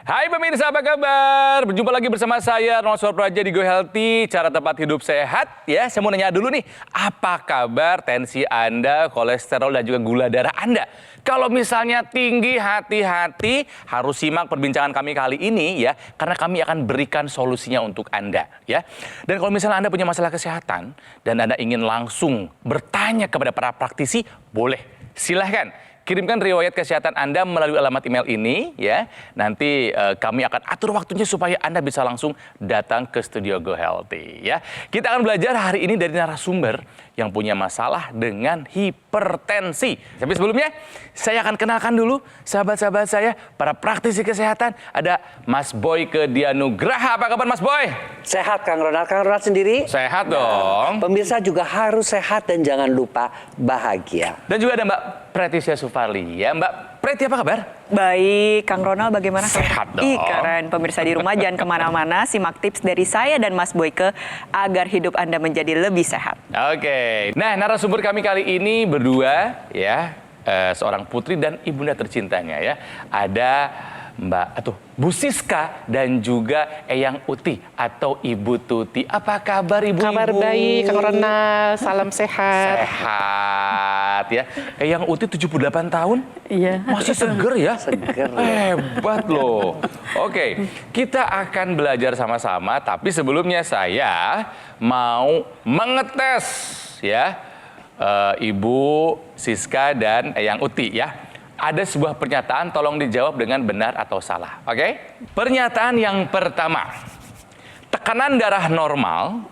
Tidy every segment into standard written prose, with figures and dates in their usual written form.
Hai pemirsa, apa kabar? Berjumpa lagi bersama saya, Ronald Surpraja di Go Healthy, cara tempat hidup sehat. Ya, saya mau nanya dulu nih, apa kabar tensi Anda, kolesterol dan juga gula darah Anda? Kalau misalnya tinggi, hati-hati, harus simak perbincangan kami kali ini ya, karena kami akan berikan solusinya untuk Anda ya. Dan kalau misalnya Anda punya masalah kesehatan dan Anda ingin langsung bertanya kepada para praktisi, boleh, silahkan. Kirimkan riwayat kesehatan Anda melalui alamat email ini ya. Nanti kami akan atur waktunya supaya Anda bisa langsung datang ke studio Go Healthy ya. Kita akan belajar hari ini dari narasumber yang punya masalah dengan hipertensi. Tapi sebelumnya saya akan kenalkan dulu sahabat-sahabat saya, para praktisi kesehatan. Ada Mas Boy Kedianugraha. Apa kabar Mas Boy? Sehat Kang Ronald. Kang Ronald sendiri? Sehat dong. Pemirsa juga harus sehat dan jangan lupa bahagia. Dan juga ada Mbak Pretisya Sufarli. Ya Mbak Preti, apa kabar? Baik, Kang Ronald bagaimana? Sehat dong. Keren. Pemirsa di rumah jangan kemana-mana, simak tips dari saya dan Mas Boyke agar hidup Anda menjadi lebih sehat. Oke, nah narasumber kami kali ini berdua ya, seorang putri dan ibunda tercintanya ya. Ada Bu Siska dan juga Eyang Uti atau Ibu Tuti. Apa kabar Ibu-ibu? Kabar baik, Kang Ronald. Salam sehat. Sehat ya. Eyang Uti 78 tahun? Iya. Masih seger ya? Seger. Hebat loh. Oke, kita akan belajar sama-sama. Tapi sebelumnya saya mau mengetes ya Ibu Siska dan Eyang Uti ya. Ada sebuah pernyataan, tolong dijawab dengan benar atau salah. Oke? Pernyataan yang pertama. Tekanan darah normal,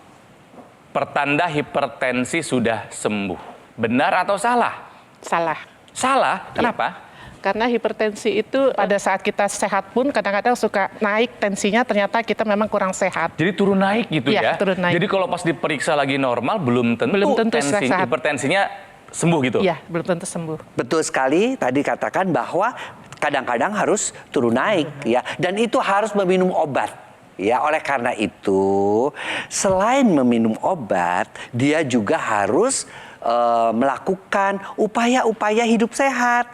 pertanda hipertensi sudah sembuh. Benar atau salah? Salah. Salah? Kenapa? Karena hipertensi itu pada saat kita sehat pun kadang-kadang suka naik tensinya, ternyata kita memang kurang sehat. Jadi turun naik gitu ya? Iya, turun naik. Jadi kalau pas diperiksa lagi normal, belum tentu sehat. hipertensinya sembuh gitu? Iya, belum tentu sembuh. Betul sekali tadi katakan bahwa kadang-kadang harus turun naik ya. Dan itu harus meminum obat. Ya, oleh karena itu selain meminum obat, dia juga harus melakukan upaya-upaya hidup sehat.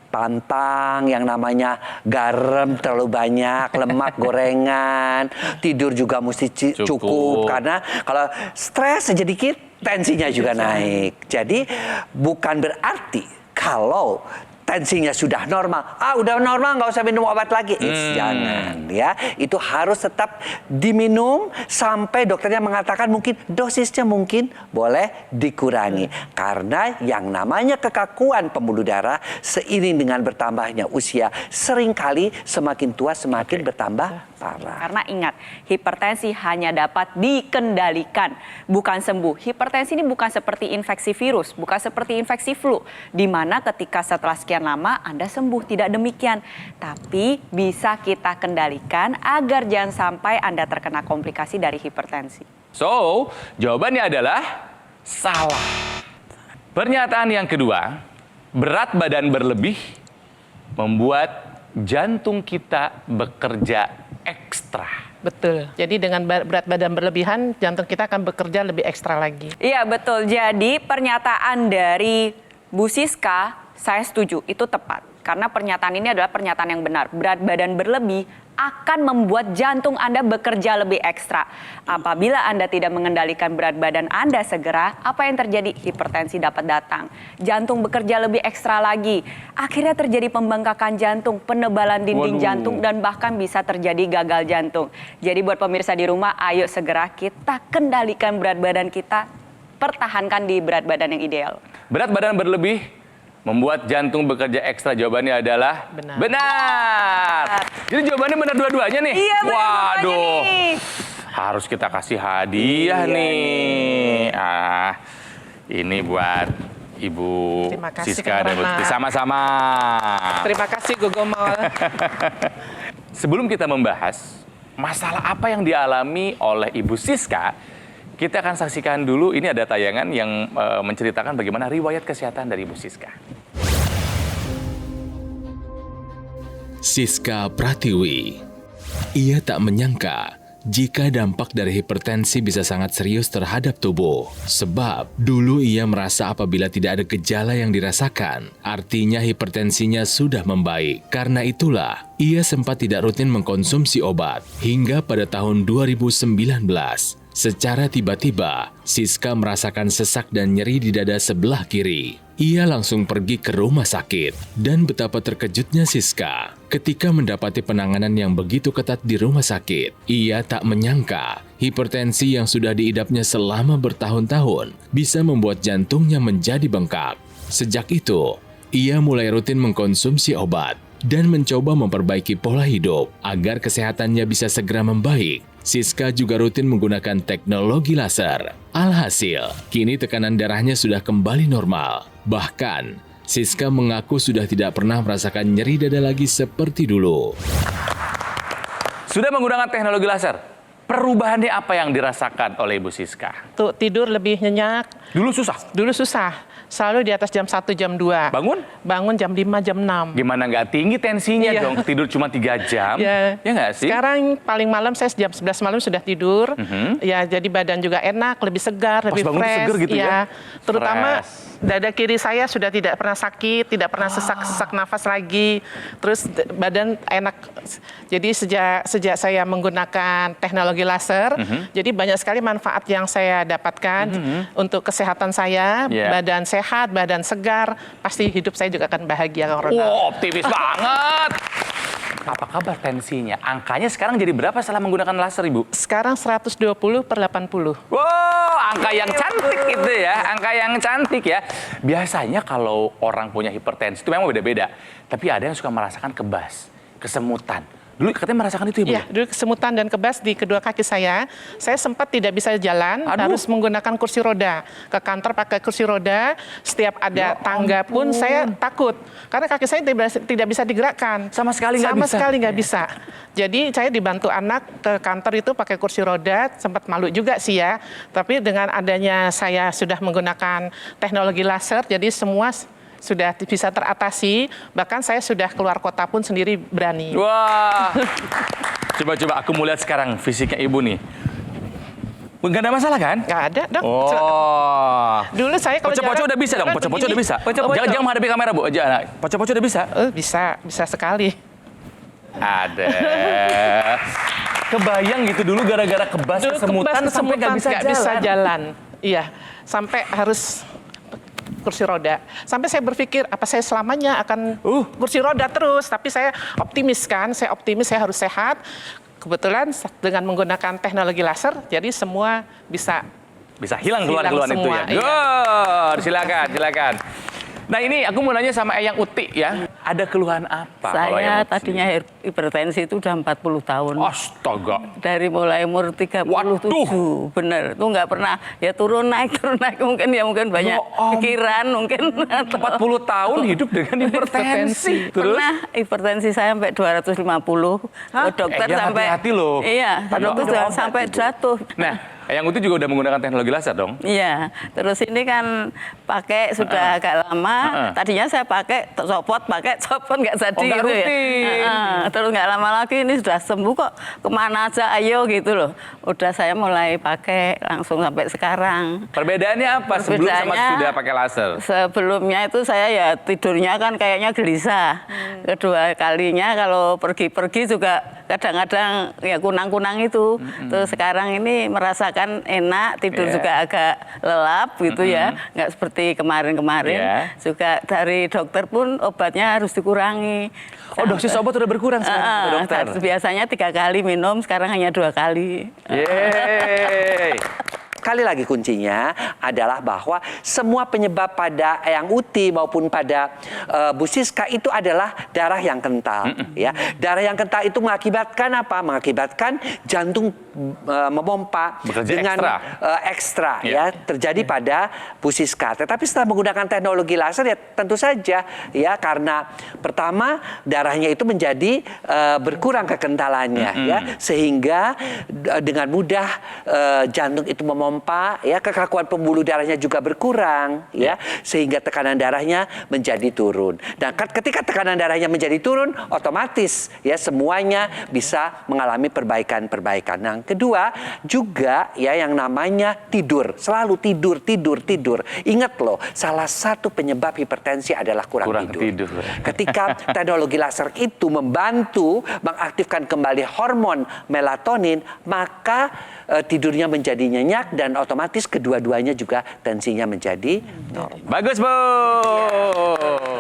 Pantang yang namanya garam terlalu banyak, lemak gorengan, tidur juga mesti cukup. Karena kalau stres sedikit, tensinya juga naik. Jadi bukan berarti kalau tensinya sudah normal, udah normal nggak usah minum obat lagi. Jangan ya, itu harus tetap diminum sampai dokternya mengatakan mungkin dosisnya mungkin boleh dikurangi. Karena yang namanya kekakuan pembuluh darah seiring dengan bertambahnya usia seringkali semakin tua semakin bertambah parah. Karena ingat, hipertensi hanya dapat dikendalikan, bukan sembuh. Hipertensi ini bukan seperti infeksi virus, bukan seperti infeksi flu, di mana ketika setelah sekian lama Anda sembuh. Tidak demikian, tapi bisa kita kendalikan agar jangan sampai Anda terkena komplikasi dari hipertensi. So, jawabannya adalah salah. Pernyataan yang kedua, berat badan berlebih membuat jantung kita bekerja ekstra. Betul. Jadi dengan berat badan berlebihan, jantung kita akan bekerja lebih ekstra lagi. Iya betul, jadi pernyataan dari Bu Siska saya setuju, itu tepat. Karena pernyataan ini adalah pernyataan yang benar. Berat badan berlebih akan membuat jantung Anda bekerja lebih ekstra. Apabila Anda tidak mengendalikan berat badan Anda segera, apa yang terjadi? Hipertensi dapat datang. Jantung bekerja lebih ekstra lagi. Akhirnya terjadi pembengkakan jantung, penebalan dinding jantung, dan bahkan bisa terjadi gagal jantung. Jadi buat pemirsa di rumah, ayo segera kita kendalikan berat badan kita, pertahankan di berat badan yang ideal. Berat badan berlebih membuat jantung bekerja ekstra. Jawabannya adalah benar. Jadi jawabannya benar dua-duanya nih. Iya, benar. Waduh. Nih. Harus kita kasih hadiah nih. Ini buat Ibu Terima kasih, Siska dan Kang Bu Tuti. Ronald. Sama-sama. Terima kasih Gogomol. Sebelum kita membahas masalah apa yang dialami oleh Ibu Siska, kita akan saksikan dulu, ini ada tayangan yang menceritakan bagaimana riwayat kesehatan dari Ibu Siska. Siska Pratiwi. Ia tak menyangka jika dampak dari hipertensi bisa sangat serius terhadap tubuh. Sebab dulu ia merasa apabila tidak ada gejala yang dirasakan, artinya hipertensinya sudah membaik. Karena itulah, ia sempat tidak rutin mengkonsumsi obat. Hingga pada tahun 2019, secara tiba-tiba, Siska merasakan sesak dan nyeri di dada sebelah kiri. Ia langsung pergi ke rumah sakit. Dan betapa terkejutnya Siska ketika mendapati penanganan yang begitu ketat di rumah sakit. Ia tak menyangka hipertensi yang sudah diidapnya selama bertahun-tahun bisa membuat jantungnya menjadi bengkak. Sejak itu, ia mulai rutin mengkonsumsi obat dan mencoba memperbaiki pola hidup agar kesehatannya bisa segera membaik. Siska juga rutin menggunakan teknologi laser. Alhasil, kini tekanan darahnya sudah kembali normal. Bahkan, Siska mengaku sudah tidak pernah merasakan nyeri dada lagi seperti dulu. Sudah menggunakan teknologi laser, perubahannya apa yang dirasakan oleh Ibu Siska? Tuh, tidur lebih nyenyak. Dulu susah? Dulu susah. Selalu di atas jam 1, jam 2. Bangun? Bangun jam 5, jam 6. Gimana nggak tinggi tensinya Iya. dong? Tidur cuma 3 jam? Ya, Ya nggak sih? Sekarang paling malam saya jam 11 malam sudah tidur. Ya, jadi badan juga enak, lebih segar, lebih bangun tuh fresh. seger gitu ya? Terutama Fresh. dada kiri saya sudah tidak pernah sakit, tidak pernah sesak nafas lagi. Terus badan enak. Jadi sejak saya menggunakan teknologi laser, jadi banyak sekali manfaat yang saya dapatkan untuk kesehatan saya, Yeah. badan sehat, badan segar, pasti hidup saya juga akan bahagia, Kang Ronald. Wow, optimis banget. Apa kabar tensinya? Angkanya sekarang jadi berapa setelah menggunakan laser, Ibu? Sekarang 120/80. Wow, angka yang cantik itu ya, angka yang cantik ya. Biasanya kalau orang punya hipertensi itu memang beda-beda. Tapi ada yang suka merasakan kebas, kesemutan. Dulu katanya merasakan itu, Ibu? Iya, dulu kesemutan dan kebas di kedua kaki saya. Saya sempat tidak bisa jalan, Aduh. harus menggunakan kursi roda. Ke kantor pakai kursi roda, setiap ada tangga pun saya takut. Karena kaki saya tidak bisa digerakkan. Sama sekali nggak Sama bisa? sekali nggak bisa. Jadi saya dibantu anak ke kantor itu pakai kursi roda, sempat malu juga sih ya. Tapi dengan adanya saya sudah menggunakan teknologi laser, jadi semua sudah bisa teratasi. Bahkan saya sudah keluar kota pun sendiri berani. Wah. Coba-coba aku mau lihat sekarang fisiknya Ibu nih. Nggak ada masalah kan? Nggak ada dong. Oh. Dulu saya kalau Pocok-pocok jalan- udah bisa dong, jalan pocok-pocok begini. udah bisa. Pocok-pocok. Jangan menghadapi kamera, Bu. Jangan. Pocok-pocok udah bisa. Bisa sekali. Ada. Kebayang gitu dulu gara-gara kebas Dulu kesemutan kebas sampai nggak bisa, nggak bisa jalan. Iya, sampai harus kursi roda. Sampai saya berpikir, apa saya selamanya akan kursi roda terus? Tapi saya optimis kan, saya harus sehat. Kebetulan dengan menggunakan teknologi laser, jadi semua bisa. Bisa hilang keluhan-keluhan itu semua, ya. iya. Good, silakan. Nah ini aku mau nanya sama Eyang Uti ya. Ada keluhan apa? kalau Saya Eyang Uti tadinya hipertensi itu udah 40 tahun. Astaga. Dari mulai umur 37, Waduh. bener. Itu nggak pernah, ya turun naik. Mungkin banyak pikiran, mungkin. 40 tahun hidup dengan hipertensi. Terus? Pernah hipertensi saya sampai 250. Hah? Dokter Eyang sampai, hati-hati loh. Iya, Padahal dokter ada juga obat sampai itu. jatuh. Nah, Eyang Uti juga udah menggunakan teknologi laser dong? Iya, terus ini kan pakai sudah agak lama. Tadinya saya pakai copot nggak jadi nggak gitu ya. rutin. Terus nggak lama lagi ini sudah sembuh kok. Kemana aja ayo gitu loh. Udah saya mulai pakai langsung sampai sekarang. Perbedaannya apa sebelum sama Perbedaannya, sudah pakai laser? Sebelumnya itu saya ya tidurnya kan kayaknya gelisah. Kedua kalinya kalau pergi-pergi juga kadang-kadang ya kunang-kunang itu. Terus sekarang ini merasakan enak, tidur juga agak lelap gitu ya. Nggak seperti kemarin-kemarin. Juga dari dokter pun obatnya harus dikurangi. Oh, dosis obat udah berkurang sekarang kata dokter. Biasanya 3 kali minum, sekarang hanya 2 kali. Yeay. Sekali lagi kuncinya adalah bahwa semua penyebab pada Eyang Uti maupun pada Bu Siska itu adalah darah yang kental. Ya, darah yang kental itu mengakibatkan apa? Mengakibatkan jantung memompa Bekerja dengan ekstra ya terjadi pada Bu Siska. Tetapi setelah menggunakan teknologi laser ya tentu saja ya karena pertama darahnya itu menjadi berkurang kekentalannya ya sehingga dengan mudah jantung itu memompa ya kekakuan pembuluh darahnya juga berkurang ya sehingga tekanan darahnya menjadi turun. Dan ketika tekanan darahnya menjadi turun otomatis ya semuanya bisa mengalami perbaikan-perbaikan. Nah, kedua juga ya yang namanya tidur. Selalu tidur. Ingat loh, salah satu penyebab hipertensi adalah kurang tidur. Ketika teknologi laser itu membantu mengaktifkan kembali hormon melatonin, maka tidurnya menjadi nyenyak dan otomatis kedua-duanya juga tensinya menjadi normal. Bagus, Bu.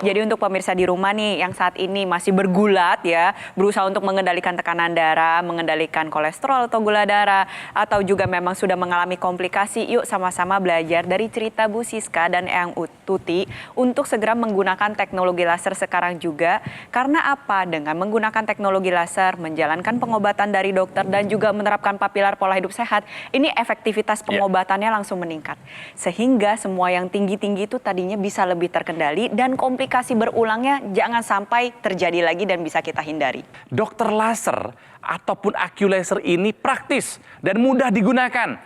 Jadi untuk pemirsa di rumah nih yang saat ini masih bergulat ya, berusaha untuk mengendalikan tekanan darah, mengendalikan kolesterol atau gula darah, atau juga memang sudah mengalami komplikasi, yuk sama-sama belajar dari cerita Bu Siska dan Eyang Tuti untuk segera menggunakan teknologi laser sekarang juga. Karena apa? Dengan menggunakan teknologi laser, menjalankan pengobatan dari dokter dan juga menerapkan pilar pola hidup sehat, ini efektivitas pengobatannya langsung meningkat. Sehingga semua yang tinggi-tinggi itu tadinya bisa lebih terkendali dan komplikasi berulangnya jangan sampai terjadi lagi dan bisa kita hindari. Dokter laser ataupun AccuLaser ini praktis dan mudah digunakan.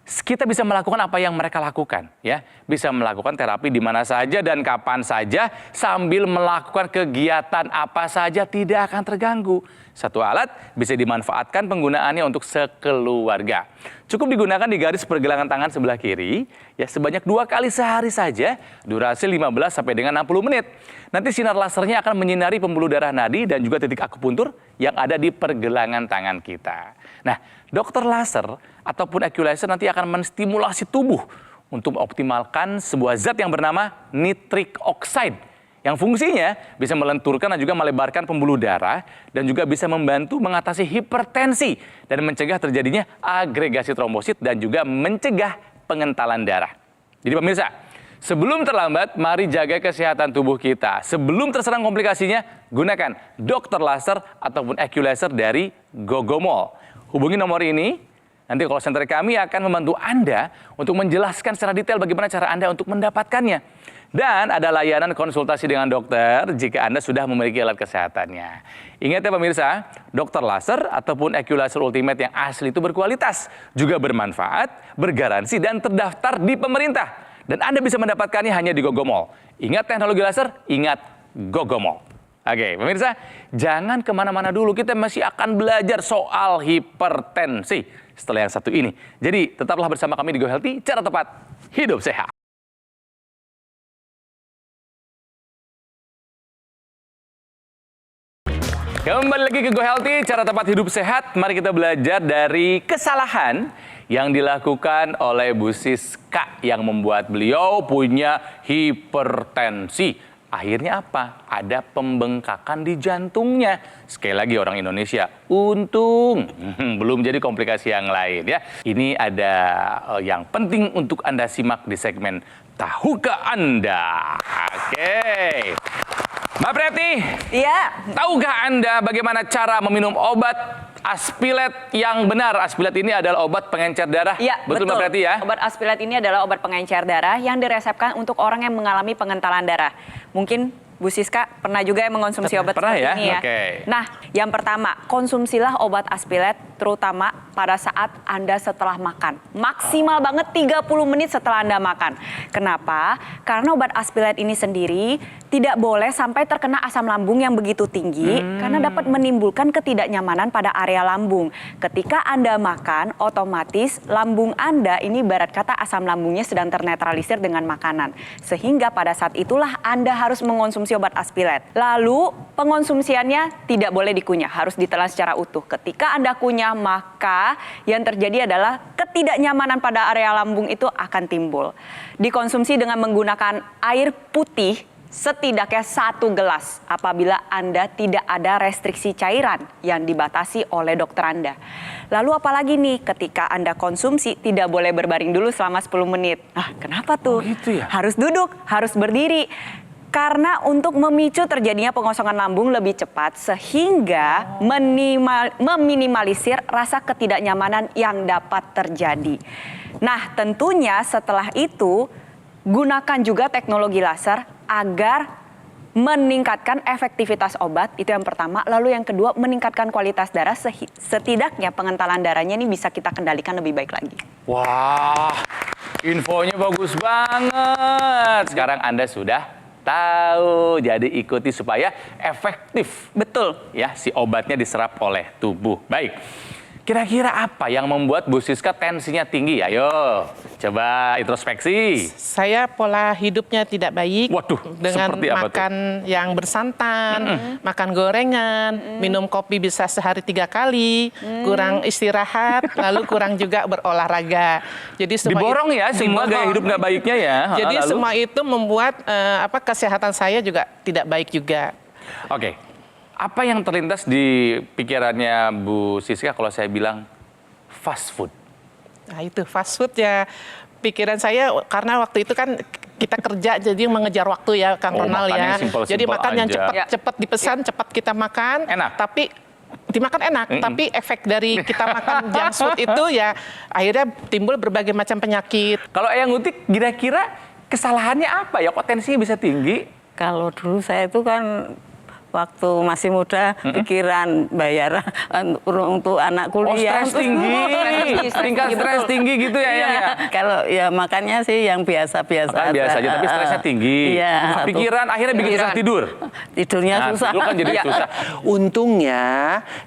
Kita bisa melakukan apa yang mereka lakukan, ya. Bisa melakukan terapi di mana saja dan kapan saja sambil melakukan kegiatan apa saja tidak akan terganggu. Satu alat bisa dimanfaatkan penggunaannya untuk sekeluarga. Cukup digunakan di garis pergelangan tangan sebelah kiri, ya sebanyak 2 kali sehari saja, durasi 15 sampai dengan 60 menit. Nanti sinar lasernya akan menyinari pembuluh darah nadi dan juga titik akupuntur yang ada di pergelangan tangan kita. Nah, dokter laser ataupun AccuLaser nanti akan menstimulasi tubuh untuk mengoptimalkan sebuah zat yang bernama nitric oxide yang fungsinya bisa melenturkan dan juga melebarkan pembuluh darah dan juga bisa membantu mengatasi hipertensi dan mencegah terjadinya agregasi trombosit dan juga mencegah pengentalan darah. Jadi pemirsa, sebelum terlambat, mari jaga kesehatan tubuh kita. Sebelum terserang komplikasinya, gunakan dokter laser ataupun AccuLaser dari Gogomol. Hubungi nomor ini, nanti call center kami akan membantu Anda untuk menjelaskan secara detail bagaimana cara Anda untuk mendapatkannya. Dan ada layanan konsultasi dengan dokter jika Anda sudah memiliki alat kesehatannya. Ingat ya pemirsa, dokter laser ataupun AccuLaser Ultimate yang asli itu berkualitas, juga bermanfaat, bergaransi, dan terdaftar di pemerintah. Dan Anda bisa mendapatkannya hanya di Gogomol. Ingat teknologi laser, ingat Gogomol. Oke, pemirsa, jangan kemana-mana dulu. Kita masih akan belajar soal hipertensi setelah yang satu ini. Jadi, tetaplah bersama kami di Go Healthy, cara tepat hidup sehat. Kembali lagi ke Go Healthy, cara tepat hidup sehat. Mari kita belajar dari kesalahan yang dilakukan oleh Bu Siska yang membuat beliau punya hipertensi. Akhirnya apa? Ada pembengkakan di jantungnya. Sekali lagi orang Indonesia, untung belum jadi komplikasi yang lain ya. Ini ada yang penting untuk Anda simak di segmen Tahukah Anda? Oke. Mbak Preti, Iya. tahukah Anda bagaimana cara meminum obat Aspilet yang benar? Aspilet ini adalah obat pengencer darah. Iya, betul Mbak Preti ya? Obat Aspilet ini adalah obat pengencer darah yang diresepkan untuk orang yang mengalami pengentalan darah. Mungkin Bu Siska pernah juga yang mengonsumsi obat Pernah seperti ya? ini ya. Oke. Nah, yang pertama, konsumsilah obat Aspilet terutama pada saat Anda setelah makan. Maksimal banget 30 menit setelah Anda makan. Kenapa? Karena obat Aspilet ini sendiri tidak boleh sampai terkena asam lambung yang begitu tinggi karena dapat menimbulkan ketidaknyamanan pada area lambung. Ketika Anda makan, otomatis lambung Anda ini ibarat kata asam lambungnya sedang ternetralisir dengan makanan. Sehingga pada saat itulah Anda harus mengonsumsi obat Aspilet. Lalu pengonsumsiannya tidak boleh dikunyah, harus ditelan secara utuh. Ketika Anda kunyah, maka yang terjadi adalah ketidaknyamanan pada area lambung itu akan timbul. Dikonsumsi dengan menggunakan air putih setidaknya 1 gelas apabila Anda tidak ada restriksi cairan yang dibatasi oleh dokter Anda. Lalu apalagi nih ketika Anda konsumsi tidak boleh berbaring dulu selama 10 menit. Nah, kenapa tuh? Oh, gitu ya? Harus duduk, harus berdiri. Karena untuk memicu terjadinya pengosongan lambung lebih cepat sehingga meminimalisir rasa ketidaknyamanan yang dapat terjadi. Nah, tentunya setelah itu gunakan juga teknologi laser agar meningkatkan efektivitas obat, itu yang pertama. Lalu yang kedua, meningkatkan kualitas darah, setidaknya pengentalan darahnya ini bisa kita kendalikan lebih baik lagi. Wah, infonya bagus banget. Sekarang Anda sudah tahu, jadi ikuti supaya efektif. Betul. Ya, si obatnya diserap oleh tubuh. Baik, Kira-kira apa yang membuat Bu Siska tensinya tinggi? Ayo, coba introspeksi. Saya pola hidupnya tidak baik. Waduh, dengan seperti apa tuh? makan yang bersantan, makan gorengan, minum kopi bisa sehari 3 kali, kurang istirahat, lalu kurang juga berolahraga. Jadi semua Diborong ya semua diborong. gaya hidup nggak baiknya ya. Jadi Lalu? semua itu membuat kesehatan saya juga tidak baik juga. Oke, apa yang terlintas di pikirannya Bu Siska kalau saya bilang fast food? Nah itu fast food ya, pikiran saya karena waktu itu kan kita kerja jadi mengejar waktu ya Kang Oh, Ronald makannya ya. simpel-simpel Jadi makan yang aja. cepat dipesan, cepat kita makan. Enak. Tapi dimakan enak, tapi efek dari kita makan junk food itu ya akhirnya timbul berbagai macam penyakit. Kalau Eyang Utik kira-kira kesalahannya apa ya? Kok tensinya bisa tinggi? Kalau dulu saya itu kan waktu masih muda pikiran bayar untuk anak Oh, kuliah. stres tinggi. Tingkat stres tinggi gitu ya, Eyang ya? Kalau ya makannya sih yang biasa-biasa. Makan biasa aja, tapi stresnya tinggi. Iya. Pikiran akhirnya bikin susah tidur. Tidurnya Nah, susah. tidur kan jadi Iya. susah. Untungnya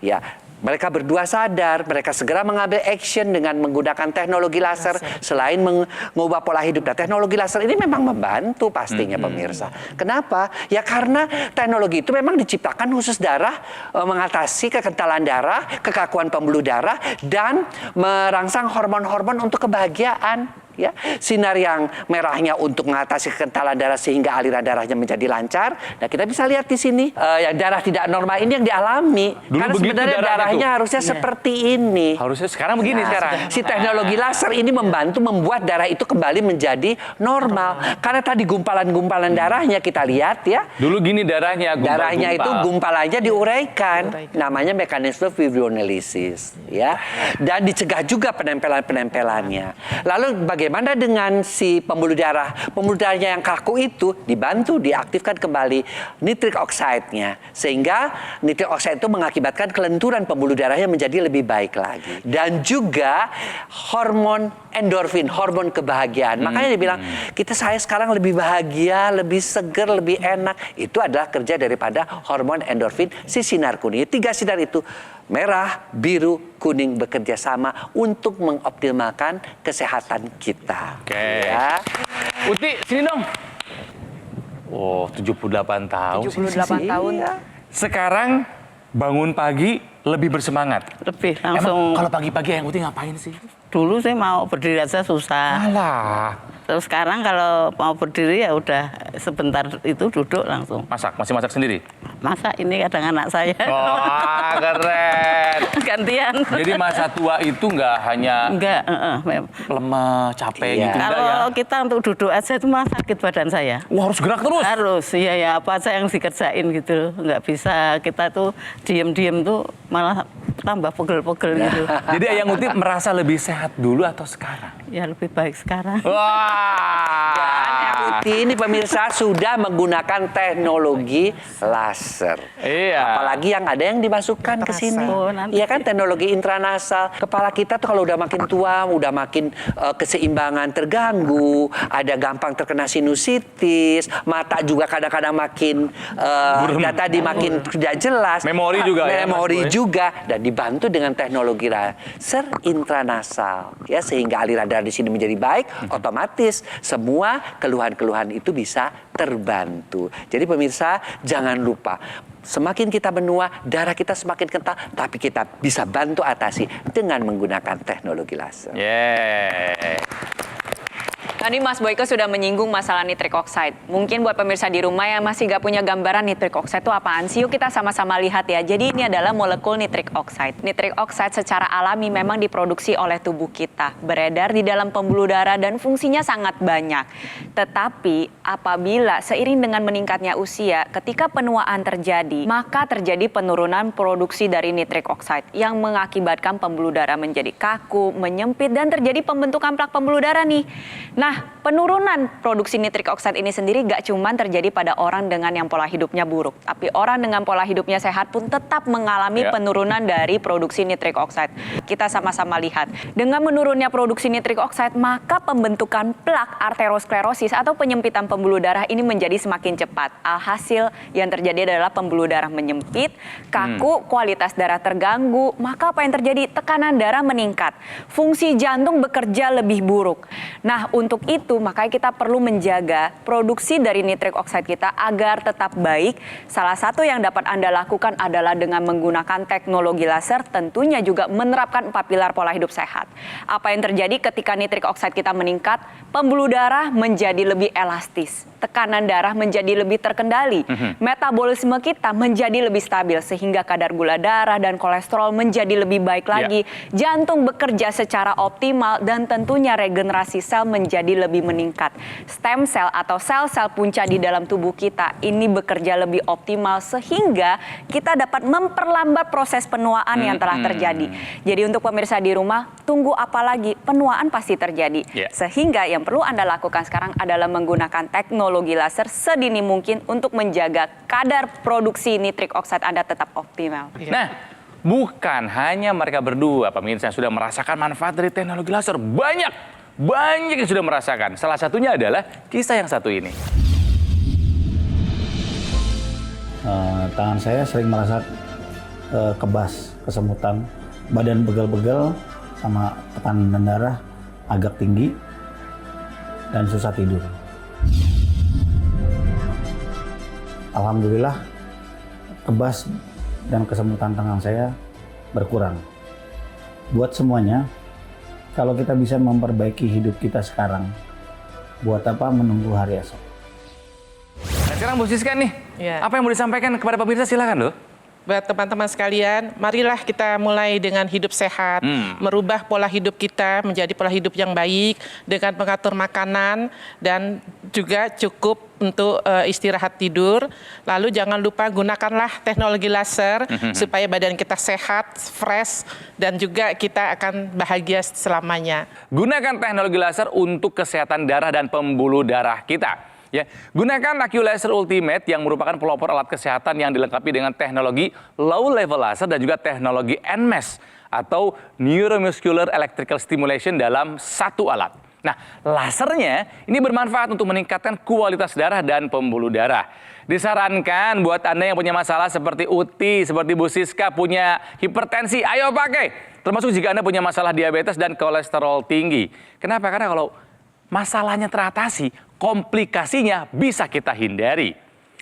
ya mereka berdua sadar, mereka segera mengambil action dengan menggunakan teknologi laser. Selain mengubah pola hidup, dan teknologi laser ini memang membantu pastinya pemirsa. Kenapa? Ya karena teknologi itu memang diciptakan khusus darah, mengatasi kekentalan darah, kekakuan pembuluh darah, dan merangsang hormon-hormon untuk kebahagiaan. Ya, sinar yang merahnya untuk mengatasi kekentalan darah sehingga aliran darahnya menjadi lancar. Nah, kita bisa lihat di sini yang darah tidak normal ini yang dialami. Dulu Karena begitu sebenarnya darahnya darahnya tuh. harusnya seperti ini. Harusnya sekarang begini sekarang. Si teknologi laser ini membantu membuat darah itu kembali menjadi normal. Karena tadi gumpalan-gumpalan darahnya kita lihat ya. Dulu gini darahnya, gumpal-gumpal. Darahnya itu gumpalannya diuraikan. Namanya mekanisme fibrinolisis ya. Dan dicegah juga penempelan-penempelannya. Lalu bagaimana dengan si pembuluh darah? Pembuluh darahnya yang kaku itu dibantu diaktifkan kembali nitrik oxide-nya. Sehingga nitrik oxide itu mengakibatkan kelenturan pembuluh darahnya menjadi lebih baik lagi. Dan juga hormon endorfin, hormon kebahagiaan. Makanya dibilang saya sekarang lebih bahagia, lebih seger, lebih enak. Itu adalah kerja daripada hormon endorfin si sinar kuning. 3 sinar itu merah, biru, kuning bekerja sama untuk mengoptimalkan kesehatan kita. Oke. Ya. Uti, sini dong. Oh, 78 tahun. 78 tahun. Iya. Sekarang bangun pagi lebih bersemangat. Lebih Emang langsung. kalau pagi-pagi Eyang Uti ngapain sih? Dulu saya mau berdiri aja susah. Alah. Terus sekarang kalau mau berdiri ya udah sebentar itu duduk langsung. Masih masak sendiri? Masa ini kadang anak saya. Wah, keren. Gantian. Jadi masa tua itu nggak hanya Enggak, lemah, capek Iya. gitu enggak ya? kalau kita untuk duduk aja itu malah sakit badan saya. Wah, harus gerak terus. Harus, iya ya apa aja yang dikerjain gitu. Nggak bisa kita tuh diem-diem tuh malah tambah pegel-pegel gitu. Jadi Eyang Uti merasa lebih sehat dulu atau sekarang? Ya lebih baik sekarang. Dan Wah. Uti ini pemirsa sudah menggunakan teknologi laser. Iya. Apalagi yang ada yang dimasukkan ke sini. Oh, nanti. Iya kan teknologi intranasal. Kepala kita tuh kalau udah makin tua, udah makin keseimbangan terganggu, ada gampang terkena sinusitis, mata juga kadang-kadang makin data makin tidak jelas. Memori juga ya, Memori Mas Boy? juga dan dibantu dengan teknologi laser intranasal ya sehingga aliran darah di sini menjadi baik, otomatis semua keluhan-keluhan itu bisa terbantu. Jadi pemirsa jangan lupa semakin kita benua, darah kita semakin kental, tapi kita bisa bantu atasi dengan menggunakan teknologi laser. Yeah. Tadi Mas Boyke sudah menyinggung masalah nitrik oxide. Mungkin buat pemirsa di rumah yang masih gak punya gambaran nitrik oxide itu apaan sih? Yuk kita sama-sama lihat ya. Jadi ini adalah molekul nitrik oxide. Nitrik oxide secara alami memang diproduksi oleh tubuh kita. Beredar di dalam pembuluh darah dan fungsinya sangat banyak. Tetapi apabila seiring dengan meningkatnya usia, ketika penuaan terjadi, maka terjadi penurunan produksi dari nitrik oxide yang mengakibatkan pembuluh darah menjadi kaku, menyempit, dan terjadi pembentukan plak pembuluh darah nih. Nah, Nah, penurunan produksi nitrik oxide ini sendiri gak cuma terjadi pada orang dengan yang pola hidupnya buruk, tapi orang dengan pola hidupnya sehat pun tetap mengalami penurunan dari produksi nitrik oxide. Kita sama-sama lihat, dengan menurunnya produksi nitrik oxide, maka pembentukan plak arteriosklerosis atau penyempitan pembuluh darah ini menjadi semakin cepat. Alhasil yang terjadi adalah pembuluh darah menyempit, kaku, kualitas darah terganggu, maka apa yang terjadi? Tekanan darah meningkat, fungsi jantung bekerja lebih buruk. Nah, untuk itu makanya kita perlu menjaga produksi dari nitrik oxide kita agar tetap baik. Salah satu yang dapat Anda lakukan adalah dengan menggunakan teknologi laser, tentunya juga menerapkan 4 pilar pola hidup sehat. Apa yang terjadi ketika nitrik oxide kita meningkat? Pembuluh darah menjadi lebih elastis, tekanan darah menjadi lebih terkendali, metabolisme kita menjadi lebih stabil sehingga kadar gula darah dan kolesterol menjadi lebih baik lagi, jantung bekerja secara optimal dan tentunya regenerasi sel menjadi lebih meningkat. Stem cell atau sel-sel punca di dalam tubuh kita ini bekerja lebih optimal sehingga kita dapat memperlambat proses penuaan yang telah terjadi. Jadi untuk pemirsa di rumah, tunggu apa lagi? Penuaan pasti terjadi. Sehingga yang perlu Anda lakukan sekarang adalah menggunakan teknologi laser sedini mungkin untuk menjaga kadar produksi nitrik oxide Anda tetap optimal. Nah, bukan hanya mereka berdua, pemirsa, yang sudah merasakan manfaat dari teknologi laser. Banyak yang sudah merasakan. Salah satunya adalah kisah yang satu ini. Tangan saya sering merasa kebas, kesemutan, badan begel-begel, sama tekanan darah agak tinggi, dan susah tidur. Alhamdulillah, kebas dan kesemutan tangan saya berkurang. Buat semuanya, kalau kita bisa memperbaiki hidup kita sekarang, buat apa menunggu hari esok? Nah, sekarang Bu Siska nih, apa yang mau disampaikan kepada pemirsa, silakan loh. Buat teman-teman sekalian, marilah kita mulai dengan hidup sehat, merubah pola hidup kita menjadi pola hidup yang baik dengan mengatur makanan dan juga cukup untuk istirahat tidur. Lalu jangan lupa gunakanlah teknologi laser supaya badan kita sehat, fresh, dan juga kita akan bahagia selamanya. Gunakan teknologi laser untuk kesehatan darah dan pembuluh darah kita. Ya, gunakan AccuLaser Ultimate yang merupakan pelopor alat kesehatan yang dilengkapi dengan teknologi low level laser dan juga teknologi NMES atau Neuromuscular Electrical Stimulation dalam satu alat. Nah, lasernya ini bermanfaat untuk meningkatkan kualitas darah dan pembuluh darah. Disarankan buat Anda yang punya masalah seperti Uti, seperti Bu Siska punya hipertensi, ayo pakai. Termasuk jika Anda punya masalah diabetes dan kolesterol tinggi. Kenapa? Karena kalau masalahnya teratasi, komplikasinya bisa kita hindari.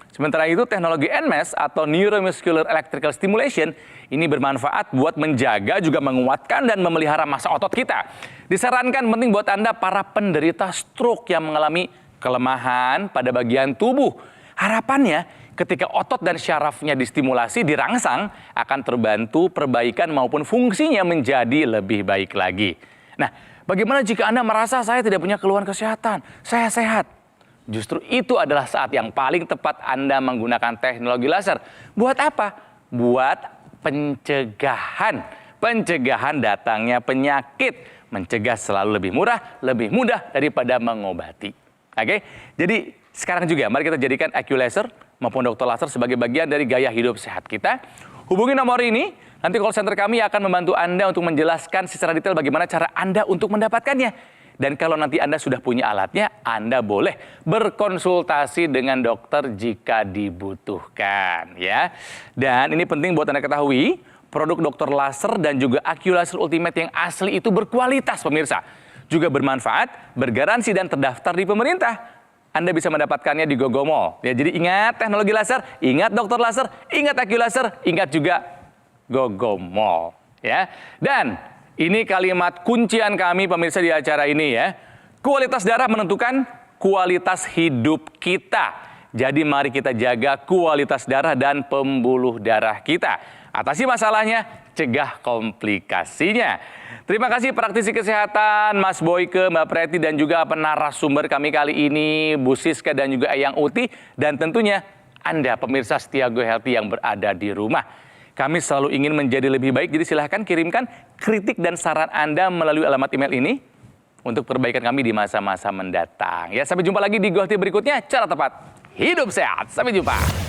Sementara itu, teknologi NMES atau Neuromuscular Electrical Stimulation ini bermanfaat buat menjaga, juga menguatkan dan memelihara massa otot kita. Disarankan penting buat Anda para penderita stroke yang mengalami kelemahan pada bagian tubuh. Harapannya, ketika otot dan syarafnya distimulasi, dirangsang, akan terbantu perbaikan maupun fungsinya menjadi lebih baik lagi. Nah, bagaimana jika Anda merasa saya tidak punya keluhan kesehatan, saya sehat? Justru itu adalah saat yang paling tepat Anda menggunakan teknologi laser. Buat apa? Buat pencegahan. Pencegahan datangnya penyakit. Mencegah selalu lebih murah, lebih mudah daripada mengobati. Oke? Jadi sekarang juga mari kita jadikan AccuLaser maupun Dr. Laser sebagai bagian dari gaya hidup sehat kita. Hubungi nomor ini, nanti call center kami akan membantu Anda untuk menjelaskan secara detail bagaimana cara Anda untuk mendapatkannya. Dan kalau nanti Anda sudah punya alatnya, Anda boleh berkonsultasi dengan dokter jika dibutuhkan, ya. Dan ini penting buat Anda ketahui, produk Dr. Laser dan juga AccuLaser Ultimate yang asli itu berkualitas, pemirsa. Juga bermanfaat, bergaransi dan terdaftar di pemerintah. Anda bisa mendapatkannya di GoGo Mall. Ya, jadi ingat teknologi laser, ingat Dr. Laser, ingat AccuLaser, ingat juga GoGo Mall, ya. Dan ini kalimat kuncian kami pemirsa di acara ini, ya. Kualitas darah menentukan kualitas hidup kita. Jadi mari kita jaga kualitas darah dan pembuluh darah kita. Atasi masalahnya, cegah komplikasinya. Terima kasih praktisi kesehatan Mas Boyke, Mbak Preti, dan juga narasumber kami kali ini, Bu Siska dan juga Eyang Uti. Dan tentunya Anda pemirsa setia Go Healthy yang berada di rumah. Kami selalu ingin menjadi lebih baik, jadi silahkan kirimkan kritik dan saran Anda melalui alamat email ini, untuk perbaikan kami di masa-masa mendatang. Ya, sampai jumpa lagi di Go Healthy berikutnya. Cara tepat hidup sehat. Sampai jumpa.